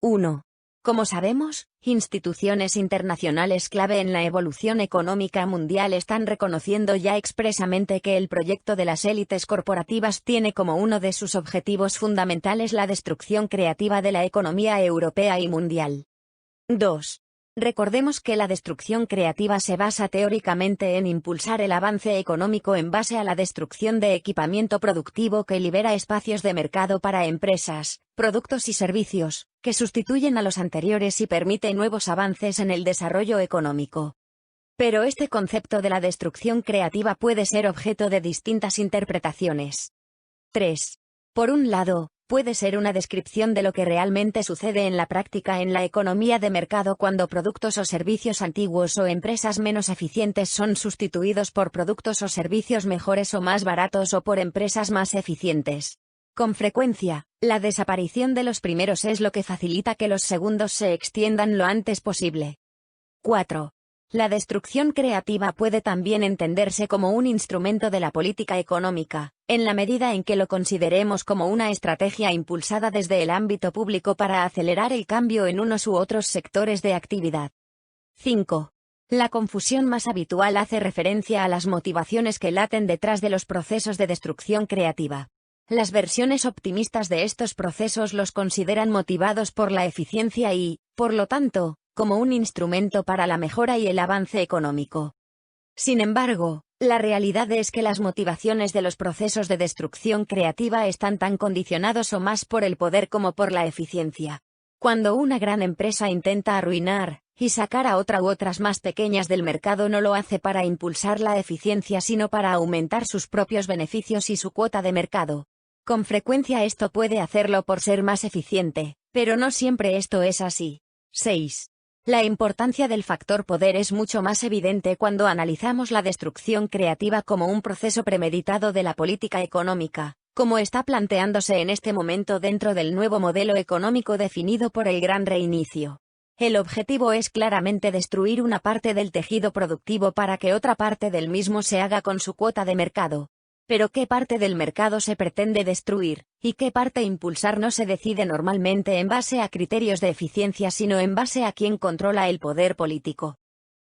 1. Como sabemos, instituciones internacionales clave en la evolución económica mundial están reconociendo ya expresamente que el proyecto de las élites corporativas tiene como uno de sus objetivos fundamentales la destrucción creativa de la economía europea y mundial. 2. Recordemos que la destrucción creativa se basa teóricamente en impulsar el avance económico en base a la destrucción de equipamiento productivo que libera espacios de mercado para empresas, productos y servicios, que sustituyen a los anteriores y permite nuevos avances en el desarrollo económico. Pero este concepto de la destrucción creativa puede ser objeto de distintas interpretaciones. 3. Por un lado, puede ser una descripción de lo que realmente sucede en la práctica en la economía de mercado cuando productos o servicios antiguos o empresas menos eficientes son sustituidos por productos o servicios mejores o más baratos o por empresas más eficientes. Con frecuencia, la desaparición de los primeros es lo que facilita que los segundos se extiendan lo antes posible. 4. La destrucción creativa puede también entenderse como un instrumento de la política económica, en la medida en que lo consideremos como una estrategia impulsada desde el ámbito público para acelerar el cambio en unos u otros sectores de actividad. 5. La confusión más habitual hace referencia a las motivaciones que laten detrás de los procesos de destrucción creativa. Las versiones optimistas de estos procesos los consideran motivados por la eficiencia y, por lo tanto, como un instrumento para la mejora y el avance económico. Sin embargo, la realidad es que las motivaciones de los procesos de destrucción creativa están tan condicionados o más por el poder como por la eficiencia. Cuando una gran empresa intenta arruinar y sacar a otra u otras más pequeñas del mercado, no lo hace para impulsar la eficiencia sino para aumentar sus propios beneficios y su cuota de mercado. Con frecuencia esto puede hacerlo por ser más eficiente, pero no siempre esto es así. 6. La importancia del factor poder es mucho más evidente cuando analizamos la destrucción creativa como un proceso premeditado de la política económica, como está planteándose en este momento dentro del nuevo modelo económico definido por el Gran Reinicio. El objetivo es claramente destruir una parte del tejido productivo para que otra parte del mismo se haga con su cuota de mercado. Pero ¿qué parte del mercado se pretende destruir, y qué parte impulsar no se decide normalmente en base a criterios de eficiencia sino en base a quién controla el poder político?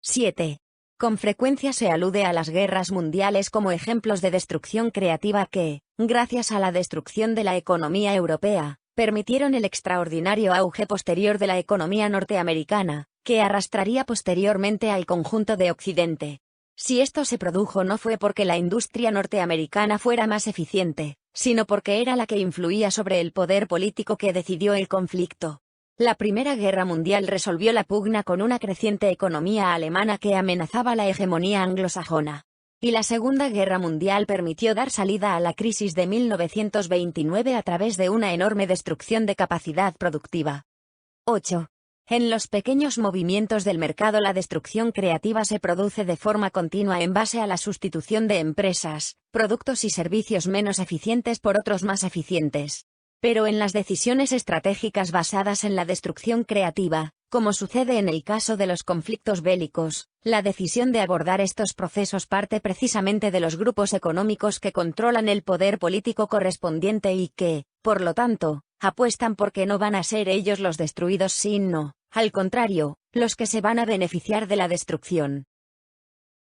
7. Con frecuencia se alude a las guerras mundiales como ejemplos de destrucción creativa que, gracias a la destrucción de la economía europea, permitieron el extraordinario auge posterior de la economía norteamericana, que arrastraría posteriormente al conjunto de Occidente. Si esto se produjo no fue porque la industria norteamericana fuera más eficiente, sino porque era la que influía sobre el poder político que decidió el conflicto. La Primera Guerra Mundial resolvió la pugna con una creciente economía alemana que amenazaba la hegemonía anglosajona. Y la Segunda Guerra Mundial permitió dar salida a la crisis de 1929 a través de una enorme destrucción de capacidad productiva. 8. En los pequeños movimientos del mercado la destrucción creativa se produce de forma continua en base a la sustitución de empresas, productos y servicios menos eficientes por otros más eficientes. Pero en las decisiones estratégicas basadas en la destrucción creativa, como sucede en el caso de los conflictos bélicos, la decisión de abordar estos procesos parte precisamente de los grupos económicos que controlan el poder político correspondiente y que, por lo tanto, apuestan porque no van a ser ellos los destruidos sino, al contrario, los que se van a beneficiar de la destrucción.